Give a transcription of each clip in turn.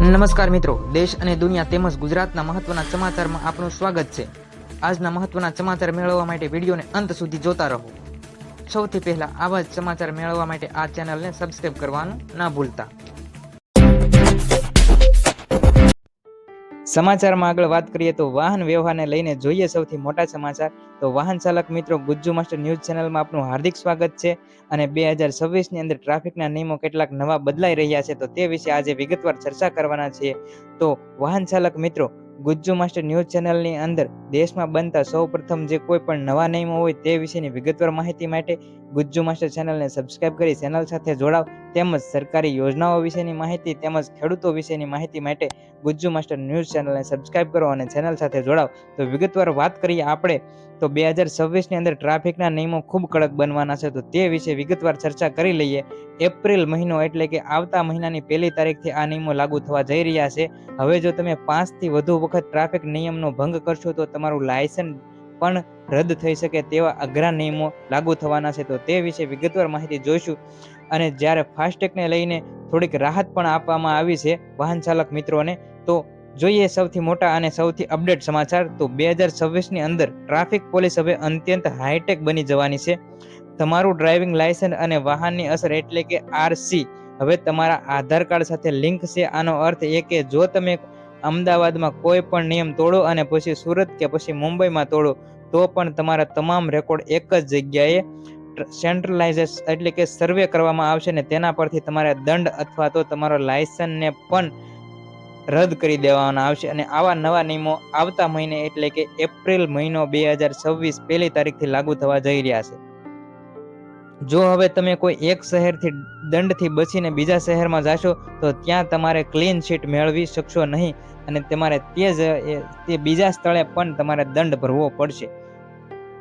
નમસ્કાર મિત્રો, દેશ અને દુનિયા તેમજ ગુજરાતના મહત્વના સમાચારમાં આપનું સ્વાગત છે। આજના મહત્વના સમાચાર મેળવવા માટે વિડીયોને અંત સુધી જોતા રહો। સૌથી પહેલા આવા જ સમાચાર મેળવવા માટે આ ચેનલને સબસ્ક્રાઇબ કરવાનું ના ભૂલતા। સમાચારમાં આગળ વાત કરીએ તો વાહન વ્યવહારને લઈને જોઈએ સૌથી મોટા સમાચાર। તો વાહન ચાલક મિત્રો, ગુજ્જુ માસ્ટર ન્યૂઝ ચેનલમાં આપનું હાર્દિક સ્વાગત છે। અને 2026ની અંદર ટ્રાફિકના નિયમો કેટલાક નવા બદલાઈ રહ્યા છે, તો તે વિશે આજે વિગતવાર ચર્ચા કરવાના છીએ। તો વાહન ચાલક મિત્રો, ગુજ્જુ માસ્ટર ન્યૂઝ ચેનલની અંદર દેશમાં બનતા સૌપ્રથમ જે કોઈ પણ નવા નિયમો હોય તે વિશેની વિગતવાર માહિતી માટે ગુજ્જુ માસ્ટર ચેનલને સબસ્ક્રાઇબ કરી ચેનલ સાથે જોડાવ, તેમજ સરકારી યોજનાઓ વિશેની માહિતી તેમજ ખેડૂતો વિશેની માહિતી માટે ગુજ્જુ માસ્ટર ન્યૂઝ ચેનલને સબસ્ક્રાઇબ કરો અને ચેનલ સાથે જોડાવ। તો વિગતવાર વાત કરીએ આપણે તો 2026ની અંદર ટ્રાફિકના નિયમો ખૂબ કડક બનવાના છે, તો તે વિશે વિગતવાર ચર્ચા કરી લઈએ। એપ્રિલ મહિનો એટલે કે આવતા મહિનાની 1લી તારીખથી આ નિયમો લાગુ થવા જઈ રહ્યા છે। હવે જો તમે 5થી વધુ વખત ટ્રાફિક નિયમનો ભંગ કરશો તો તમારું લાયસન્સ પણ રદ થઈ શકે તેવા અઘરા નિયમો લાગુ થવાના છે, તો તે વિશે વિગતવાર માહિતી જોઈશું। અને જ્યારે ફાસ્ટેગને લઈને થોડીક રાહત પણ આપવામાં આવી છે વાહન ચાલક મિત્રોને। તો જોઈએ સૌથી મોટા અને સૌથી અપડેટ સમાચાર। તો 2026ની અંદર ટ્રાફિક પોલીસ હવે અત્યંત હાઈટેક બની જવાની છે। તમારું ડ્રાઇવિંગ લાયસન્સ અને વાહનની અસર એટલે કે આરસી હવે તમારા આધાર કાર્ડ સાથે લિંક છે। આનો અર્થ એ કે જો તમે અમદાવાદમાં કોઈ પણ નિયમ તોડો અને પછી સુરત કે પછી મુંબઈમાં તોડો તો પણ તમારા તમામ રેકોર્ડ એક જ જગ્યાએ સેન્ટ્રલાઇઝ એટલે કે સર્વે કરવામાં આવશે ને તેના પરથી તમારે દંડ અથવા તો તમારો લાયસન્સને પણ રદ કરી દેવામાં આવશે। અને આવા નવા નિયમો આવતા મહિને એટલે કે એપ્રિલ મહિનો 2026 1લી તારીખથી લાગુ થવા જઈ રહ્યા છે। જો હવે તમે કોઈ એક શહેરથી દંડથી બચીને બીજા શહેરમાં જાશો તો ત્યાં તમારે ક્લીન ચીટ મેળવી શકશો નહીં અને તમારે તે બીજા સ્થળે પણ તમારે દંડ ભરવો પડશે।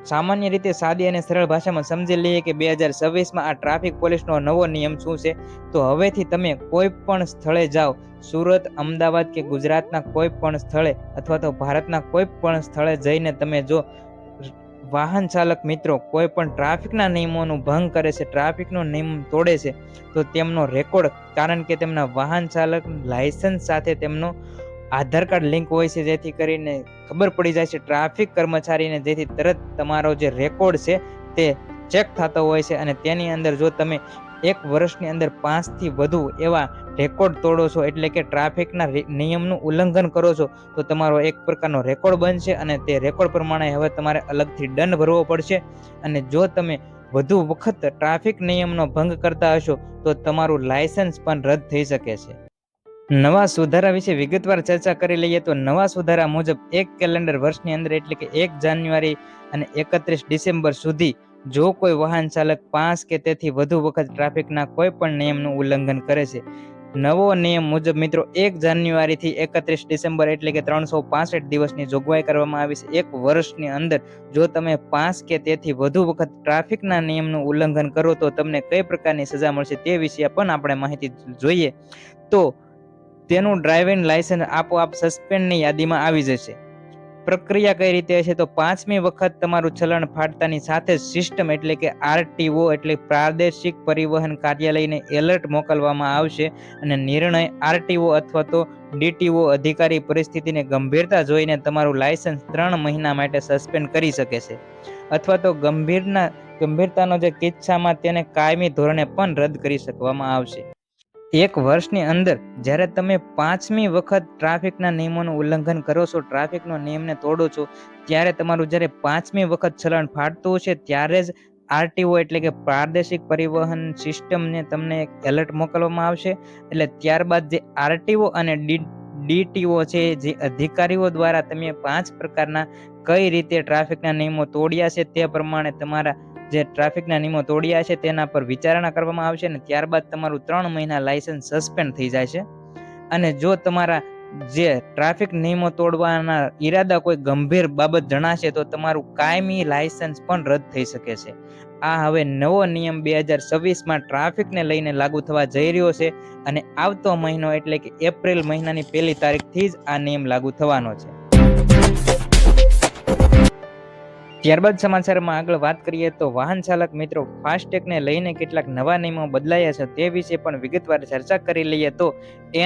સામાન્ય રીતે સાદી અને સરળ ભાષામાં સમજી લઈએ કે 2026માં આ ટ્રાફિક પોલીસનો નવો નિયમ શું છે। તો હવેથી તમે કોઈ પણ સ્થળે જાઓ, સુરત, અમદાવાદ કે ગુજરાતના કોઈ પણ સ્થળે અથવા તો ભારતના કોઈ પણ સ્થળે જઈને તમે જો વાહન ચાલક મિત્રો કોઈ પણ ટ્રાફિકના નિયમોનું ભંગ કરે છે, ટ્રાફિકનો નિયમ તોડે છે, તો તેમનો રેકોર્ડ, કારણ કે તેમના વાહન ચાલક લાયસન્સ સાથે તેમનો આધાર કાર્ડ લિંક હોય છે, જેથી કરીને ખબર પડી જાય છે ટ્રાફિક કર્મચારીને, જેથી તરત તમારો જે રેકોર્ડ છે તે ચેક થતો હોય છે। અને તેની અંદર જો તમે 1 વર્ષની અંદર 5થી વધુ એવા રેકોર્ડ તોડો છો એટલે કે ટ્રાફિકના નિયમનું ઉલ્લંઘન કરો છો તો તમારો એક પ્રકારનો રેકોર્ડ બનશે અને તે રેકોર્ડ પ્રમાણે હવે તમારે અલગથી દંડ ભરવો પડશે। અને જો તમે વધુ વખત ટ્રાફિક નિયમનો ભંગ કરતા હશો તો તમારું લાયસન્સ પણ રદ થઈ શકે છે। નવા સુધારા વિશે વિગતવાર ચર્ચા કરી લઈએ તો નવા સુધારા મુજબ એક કેલેન્ડર વર્ષની અંદર એટલે કે 1 જાન્યુઆરી અને 31 ડિસેમ્બર સુધી જો કોઈ વાહન ચાલક 5 કે તેથી વધુ વખત ટ્રાફિકના કોઈ પણ નિયમનું ઉલ્લંઘન કરે છે, નવો નિયમ મુજબ મિત્રો 1 જાન્યુઆરીથી 31 ડિસેમ્બર એટલે કે 365 દિવસની જોગવાઈ કરવામાં આવી છે। 1 વર્ષની અંદર જો તમે 5 કે તેથી વધુ વખત ટ્રાફિકના નિયમનું ઉલ્લંઘન કરો તો તમને કઈ પ્રકારની સજા મળશે તે વિશે પણ આપણે માહિતી જોઈએ। તો તેનું ડ્રાઇવિંગ લાયસન્સ આપોઆપ સસ્પેન્ડની યાદીમાં આવી જશે। પ્રક્રિયા કઈ રીતે હશે તો 5મી વખત તમારું ચલણ ફાટતાની સાથે જ સિસ્ટમ એટલે કે આરટીઓ એટલે પ્રાદેશિક પરિવહન કાર્યાલયને એલર્ટ મોકલવામાં આવશે અને નિર્ણય આરટીઓ અથવા તો ડીટીઓ અધિકારી પરિસ્થિતિને ગંભીરતા જોઈને તમારું લાયસન્સ 3 મહિના માટે સસ્પેન્ડ કરી શકે છે અથવા તો ગંભીરતાનો જે કિસ્સામાં તેને કાયમી ધોરણે પણ રદ કરી શકવામાં આવશે। 1 વર્ષની અંદર જ્યારે તમે 5મી વખત ટ્રાફિકના નિયમોનું ઉલ્લંઘન કરો છો, ટ્રાફિકનો નિયમને તોડો છો, ત્યારે તમારું જ્યારે 5મી વખત ચલણ ફાટતું હશે ત્યારે જ આરટીઓ એટલે કે પ્રાદેશિક પરિવહન સિસ્ટમને તમને એક એલર્ટ મોકલવામાં આવશે। એટલે ત્યારબાદ જે આરટીઓ અને ડીટીઓ છે, જે અધિકારીઓ દ્વારા તમે 5 પ્રકારના કઈ રીતે ટ્રાફિકના નિયમો તોડ્યા છે તે પ્રમાણે તમારા જે ટ્રાફિકના નિયમો તોડ્યા છે તેના પર વિચારણા કરવામાં આવશે અને ત્યારબાદ તમારું 3 મહિના લાયસન્સ સસ્પેન્ડ થઈ જાય છે। અને જો તમારા જે ટ્રાફિક નિયમો તોડવાના ઈરાદા કોઈ ગંભીર બાબત જણાશે તો તમારું કાયમી લાયસન્સ પણ રદ થઈ શકે છે। આ હવે નવો નિયમ 2026માં ટ્રાફિકને લઈને લાગુ થવા જઈ રહ્યો છે અને આવતો મહિનો એટલે કે એપ્રિલ મહિનાની 1લી તારીખથી જ આ નિયમ લાગુ થવાનો છે। ત્યારબાદ સમાચારમાં આગળ વાત કરીએ તો વાહન ચાલક મિત્રો ફાસ્ટેગને લઈને કેટલાક નવા નિયમો બદલાયા છે તે વિશે પણ વિગતવાર ચર્ચા કરી લઈએ તો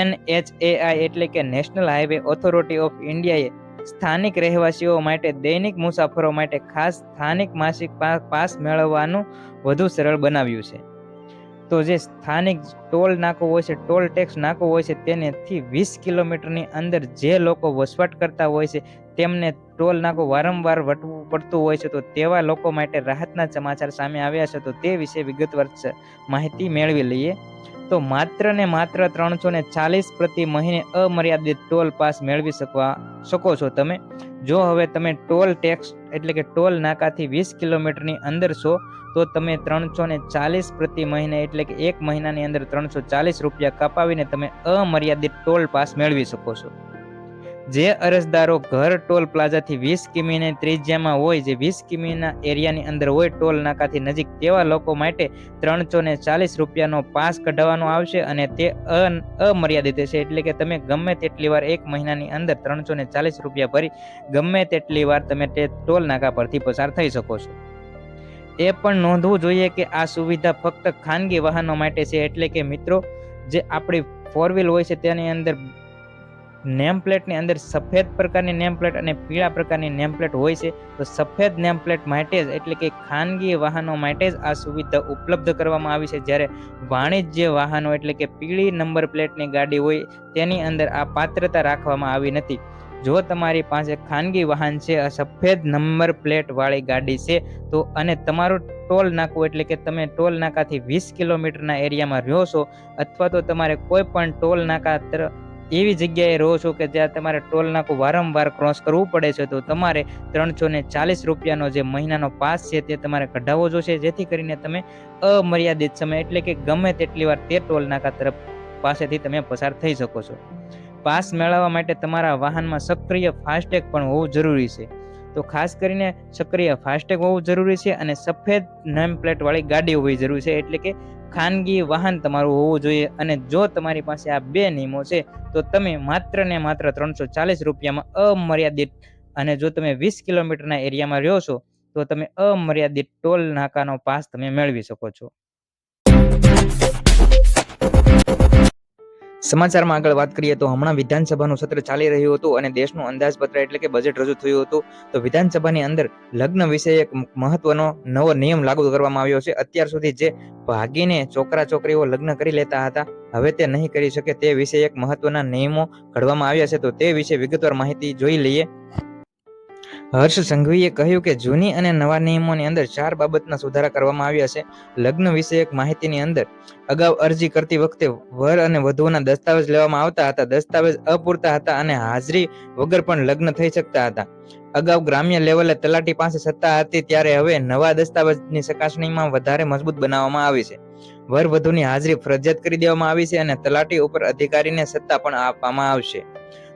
NHAI એટલે કે નેશનલ હાઈવે ઓથોરિટી ઓફ ઇન્ડિયાએ સ્થાનિક રહેવાસીઓ માટે દૈનિક મુસાફરો માટે ખાસ સ્થાનિક માસિક પાસ મેળવવાનું વધુ સરળ બનાવ્યું છે. તો જે સ્થાનિક ટોલ નાકો હોય છે, ટોલ ટેક્સ નાકો હોય છે, તેનેથી 20 કિલોમીટરની અંદર જે લોકો વસવાટ કરતા હોય છે તેમને ટોલ નાકો વારંવાર વટવું પડતું હોય છે. તો તેવા લોકો માટે રાહતના સમાચાર સામે આવ્યા છે. તો તે વિશે વિગતવાર માહિતી મેળવી લઈએ. તો માત્ર ને માત્ર 340 પ્રતિ મહિને અમર્યાદિત ટોલ પાસ મેળવી શકો છો તમે. જો હવે તમે ટોલ ટેક્સ એટલે કે ટોલ નાકાથી 20 કિલોમીટરની અંદર છો તો તમે 340 પ્રતિ મહિને એટલે કે એક મહિનાની અંદર 340 રૂપિયા કપાવીને તમે અમર્યાદિત ટોલ પાસ મેળવી શકો છો. જે અરજદારો ઘર ટોલ પ્લાઝાથી 20 કિમીની ત્રિજ્યામાં હોય, જે 20 કિમીના એરિયાની અંદર હોય ટોલ નાકાથી નજીક, તેવા લોકો માટે 340 રૂપિયાનો પાસ કઢાવવાનો આવશે અને તે અમર્યાદિત છે. એટલે કે તમે ગમે તેટલી વાર એક મહિનાની અંદર 340 રૂપિયા ભરી ગમે તેટલી વાર તમે તે ટોલ નાકા પરથી પસાર થઈ શકો છો. એ પણ નોંધવું જોઈએ કે આ સુવિધા ફક્ત ખાનગી વાહનો માટે છે. એટલે કે મિત્રો જે આપણી 4 વ્હીલ હોય છે તેની અંદર નેમ પ્લેટની અંદર સફેદ પ્રકારની નેમ પ્લેટ અને પીળા પ્રકારની નેમ પ્લેટ હોય છે. તો સફેદ નેમ પ્લેટ માટે જ એટલે કે ખાનગી વાહનો માટે જ આ સુવિધા ઉપલબ્ધ કરવામાં આવી છે. જ્યારે વાણિજ્ય વાહનો એટલે કે પીળી નંબર પ્લેટની ગાડી હોય તેની અંદર આ પાત્રતા રાખવામાં આવી નથી. જો તમારી પાસે ખાનગી વાહન છે, સફેદ નંબર પ્લેટ વાળી ગાડી છે તો અને તમારું ટોલ નાકું એટલે કે તમે ટોલ નાકાથી 20 કિલોમીટરના એરિયામાં રહ્યો છો અથવા તો તમારે કોઈ પણ ટોલ નાકા એવી જગ્યાએ રહો છો કે જ્યાં તમારે ટોલ નાકું વારંવાર ક્રોસ કરવું પડે છે, તો તમારે 340 રૂપિયાનો જે મહિનાનો પાસ છે તે તમારે કઢાવવો જોશે, જેથી કરીને તમે અમર્યાદિત સમય એટલે કે ગમે તેટલી વાર તે ટોલ નાકા તરફ પાસેથી તમે પસાર થઈ શકો છો. પાસ મેળવવા માટે તમારા વાહનમાં સક્રિય ફાસ્ટેગ પણ હોવું જરૂરી છે. તો ખાસ કરીને સક્રિય ફાસ્ટેગ હોવું જરૂરી છે અને સફેદ નેમ પ્લેટ વાળી ગાડી હોવી જરૂરી છે. એટલે કે ખાનગી વાહન તમારું હોવું જોઈએ. અને જો તમારી પાસે આ બે નિયમો છે તો તમે માત્ર ને માત્ર 340 રૂપિયામાં અમર્યાદિત, અને જો તમે 20 કિલોમીટરના એરિયામાં રહ્યો છો તો તમે અમર્યાદિત ટોલ નાકાનો પાસ તમે મેળવી શકો છો. સમાચારમાં આગળ વાત કરીએ તો હમણાં વિધાનસભાનું સત્ર ચાલી રહ્યું હતું અને દેશનું અંદાજપત્ર એટલે કે બજેટ રજૂ થયું હતું. તો વિધાનસભાની અંદર લગ્ન વિશે એક મહત્વનો નવો નિયમ લાગુ કરવામાં આવ્યો છે. અત્યાર સુધી જે ભાગીને છોકરા છોકરીઓ લગ્ન કરી લેતા હતા, હવે તે નહીં કરી શકે. તે વિશે એક મહત્વના નિયમો ઘડવામાં આવ્યા છે. તો તે વિશે વિગતવાર માહિતી જોઈ લઈએ. હર્ષ સંઘવીએ કહ્યું કે જૂની અને નવા નિયમોની અંદર 4 બાબતના સુધારા કરવામાં આવ્યા છે. લગ્ન વિષયક માહિતીની અંદર અગાઉ અરજી કરતી વખતે વર અને વધુના દસ્તાવેજ લેવામાં આવતા હતા. દસ્તાવેજ અપૂરતા હતા અને હાજરી વગર પણ લગ્ન થઈ શકતા હતા. અગાઉ ગ્રામ્ય લેવલે તલાટી પાસે સત્તા હતી, ત્યારે હવે નવા દસ્તાવેજની ચકાસણીમાં વધારે મજબૂત બનાવવામાં આવી છે. વર વધુની હાજરી ફરજિયાત કરી દેવામાં આવી છે અને તલાટી ઉપર અધિકારીને સત્તા પણ આપવામાં આવશે.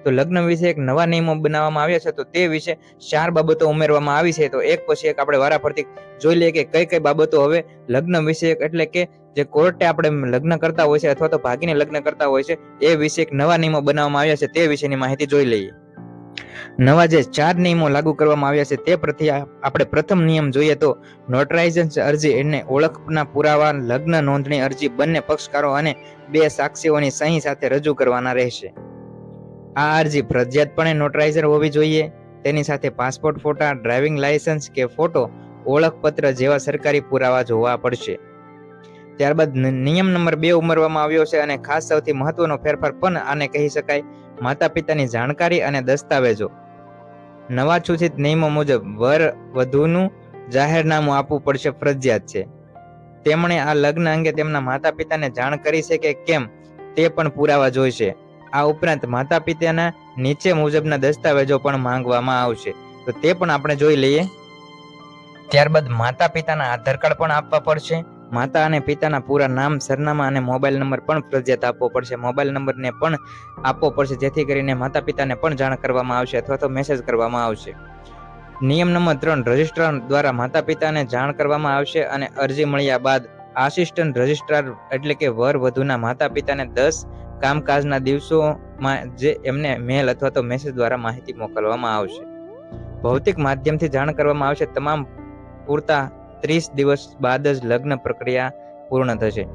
તો લગ્ન વિશે એક નવા નિયમો બનાવવામાં આવ્યા છે. તો તે વિશે 4 બાબતો ઉમેરવામાં આવી છે. તો એક પછી એક આપણે વારાફરતી જોઈ લઈએ કે કઈ કઈ બાબતો હવે લગ્ન વિશે એટલે કે જે કોર્ટે આપણે લગ્ન કરતા હોય છે અથવા તો ભાગીને લગ્ન કરતા હોય છે એ વિશે એક નવા નિયમો બનાવવામાં આવ્યા છે. તે વિશેની માહિતી જોઈ લઈએ. નવા જે 4 નિયમો લાગુ કરવામાં આવ્યા છે તે પ્રતિ આપણે પ્રથમ નિયમ જોઈએ તો નોટરાઇઝેશન અરજી એટલે ઓળખના પુરાવા, લગ્ન નોંધણી અરજી બંને પક્ષકારો અને 2 સાક્ષીઓની સહી સાથે રજૂ કરવાના રહેશે. આ અરજી ફરજિયાતપણે નોટરાઇઝર હોવી જોઈએ. તેની સાથે પાસપોર્ટ ફોટા, ડ્રાઇવિંગ લાયસન્સ કે ફોટો ઓળખપત્ર જેવા સરકારી પુરાવા જોવા પડશે. ત્યારબાદ નિયમ નંબર 2 ઉમેરવામાં આવ્યો છે અને ખાસ સૌથી મહત્વનો ફેરફાર પણ આને કહી શકાય, માતા પિતાની જાણકારી અને દસ્તાવેજો. નવા સૂચિત નિયમો મુજબ વર વધુનું જાહેરનામું આપવું પડશે, ફરજિયાત છે. તેમણે આ લગ્ન અંગે તેમના માતા પિતાને જાણ કરી છે કે કેમ તે પણ પુરાવા જોઈશે. આ ઉપરાંત માતા પિતાના નીચે મુજબના દસ્તાવેજો પણ માંગવામાં આવશે. તો તે પણ આપણે જોઈ લઈએ. ત્યારબાદ માતા પિતાના આધાર કાર્ડ પણ આપવા પડશે. માતા અને પિતાના પૂરા નામ, સરનામા અને મોબાઈલ નંબર પણ ફરજિયાત આપવો પડશે. મોબાઈલ નંબરને પણ આપવો પડશે, જેથી કરીને માતા પિતાને પણ જાણ કરવામાં આવશે અથવા તો મેસેજ કરવામાં આવશે. નિયમ નંબર 3, રજિસ્ટ્રાર દ્વારા માતા પિતાને જાણ કરવામાં આવશે અને અરજી મળ્યા બાદ આસિસ્ટન્ટ રજિસ્ટ્રાર એટલે કે વર વધુના માતા પિતાને 10 કામકાજના દિવસોમાં જે એમને મેલ અથવા તો મેસેજ દ્વારા માહિતી મોકલવામાં આવશે. ભૌતિક માધ્યમથી જાણ કરવામાં આવશે. તમામ પૂરતા 30 દિવસ બાદ જ લગ્ન પ્રક્રિયા પૂર્ણ થશે.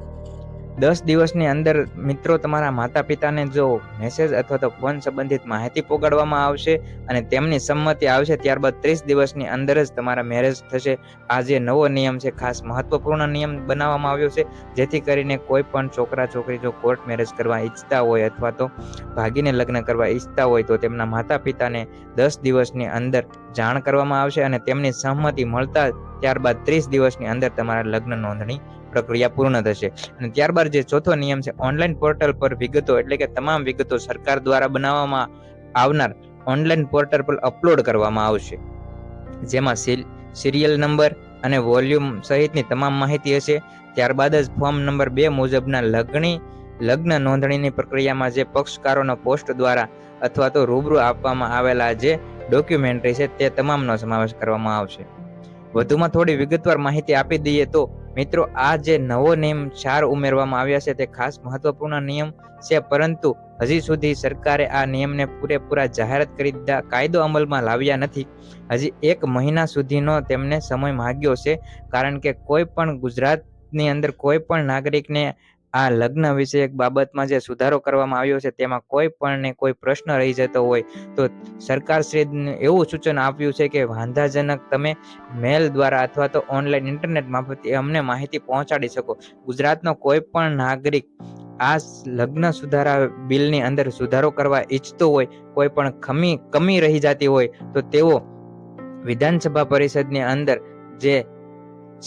10 દિવસની અંદર મિત્રો તમારા માતા પિતાને જો મેસેજ અથવા તો ફોન સંબંધિત માહિતી પોગાડવામાં આવશે અને તેમની સંમતિ આવશે, ત્યારબાદ 30 દિવસની અંદર જ તમારા મેરેજ થશે. આ જે નવો નિયમ છે, ખાસ મહત્વપૂર્ણ નિયમ બનાવવામાં આવ્યો છે, જેથી કરીને કોઈ પણ છોકરા છોકરી જો કોર્ટ મેરેજ કરવા ઈચ્છતા હોય અથવા તો ભાગીને લગ્ન કરવા ઈચ્છતા હોય તો તેમના માતા પિતાને 10 દિવસની અંદર જાણ કરવામાં આવશે અને તેમની સહમતિ મળતા ત્યારબાદ 30 દિવસની અંદર તમારા લગ્ન નોંધણી પ્રક્રિયા પૂર્ણ થશે. અને ત્યારબાદ જે ચોથો નિયમ છે, ઓનલાઈન પોર્ટલ પર વિગતો એટલે કે તમામ વિગતો સરકાર દ્વારા બનાવવામાં આવનાર ઓનલાઈન પોર્ટલ પર અપલોડ કરવામાં આવશે, જેમાં સિરિયલ નંબર અને વોલ્યુમ સહિતની તમામ માહિતી હશે. ત્યારબાદ જ ફોર્મ નંબર 2 મુજબના લગ્ન નોંધણીની પ્રક્રિયામાં જે પક્ષકારોનો પોસ્ટ દ્વારા અથવા તો રૂબરૂ આપવામાં આવેલા જે ડોક્યુમેન્ટરી છે તે તમામનો સમાવેશ કરવામાં આવશે. વધુમાં થોડી વિગતવાર માહિતી આપી દઈએ તો મિત્રો, આ જે નવો નિયમ 4 ઉમેરવામાં આવ્યા છે તે ખાસ મહત્વપૂર્ણ નિયમ છે, પરંતુ હજી સુધી સરકારે આ નિયમને પૂરેપૂરા જાહેરાત કરી દીધા, કાયદો અમલમાં લાવ્યા નથી. હજી 1 મહિના સુધીનો તેમને સમય માંગ્યો છે, કારણ કે કોઈ પણ ગુજરાતની અંદર કોઈ પણ નાગરિકને આ લગ્ન વિષયક બાબતમાં જે સુધારો કરવામાં આવ્યો છે તેમાં કોઈ પણને કોઈ પ્રશ્ન રહી જતો હોય તો સરકારશ્રીએ એવું સૂચન આપ્યું છે કે વાંધાજનક તમે મેલ દ્વારા અથવા તો ઓનલાઈન ઇન્ટરનેટ મારફતે અમને માહિતી પહોંચાડી શકો. ગુજરાતનો કોઈ પણ નાગરિક આ લગ્ન સુધારા બિલની અંદર સુધારો કરવા ઈચ્છતો હોય, કોઈ પણ કમી રહી જતી હોય તો તેઓ વિધાનસભા પરિષદની અંદર જે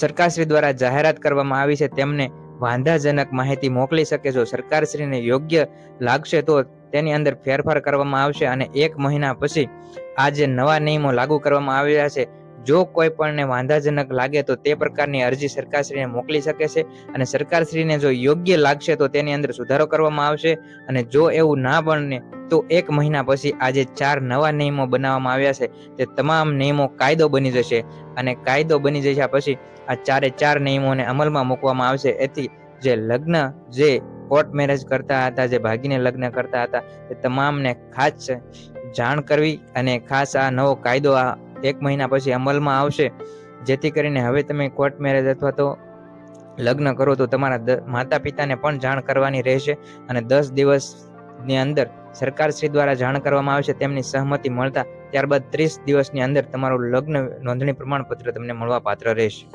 સરકારશ્રી દ્વારા જાહેરાત કરવામાં આવી છે તેમને વાંધાજનક માહિતી મોકલી શકે છે. સરકારશ્રીને યોગ્ય લાગશે તો તેની અંદર ફેરફાર કરવામાં આવશે અને 1 મહિના પછી આ જે નવા નિયમો લાગુ કરવામાં આવ્યા છે, જો કોઈ પણને વાંધાજનક લાગે તો તે પ્રકારની અરજી સરકારશ્રીને મોકલી શકે છે અને સરકારશ્રીને જો યોગ્ય લાગશે તો તેની અંદર સુધારો કરવામાં આવશે. અને જો એવું ના બને તો 1 મહિના પછી આ જે 4 નવા નિયમો બનાવવામાં આવ્યા છે તે તમામ નિયમો કાયદો બની જશે અને કાયદો બની જશે પછી આ 4 નિયમોને અમલમાં મૂકવામાં આવશે. એથી જે લગ્ન જે કોર્ટ મેરેજ કરતા હતા, જે ભાગીને લગ્ન કરતા હતા, તે તમામને ખાસ જાણ કરવી અને ખાસ આ નવો કાયદો આ 1 મહિના પછી અમલમાં આવશે, જેથી કરીને હવે તમે કોર્ટ મેરેજ અથવા તો લગ્ન કરો તો તમારા માતા પિતાને પણ જાણ કરવાની રહેશે અને 10 દિવસની અંદર સરકારશ્રી દ્વારા જાણ કરવામાં આવશે. તેમની સહમતિ મળતા ત્યારબાદ 30 દિવસની અંદર તમારું લગ્ન નોંધણી પ્રમાણપત્ર તમને મળવા પાત્ર રહેશે.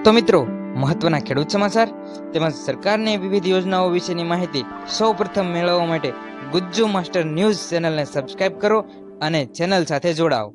તો મિત્રો, મહત્વના ખેડૂત સમાચાર તેમજ સરકારની વિવિધ યોજનાઓ વિશેની માહિતી સૌપ્રથમ મેળવવા માટે ગુજ્જુ માસ્ટર ન્યૂઝ ચેનલને સબસ્ક્રાઇબ કરો અને ચેનલ સાથે જોડાઓ.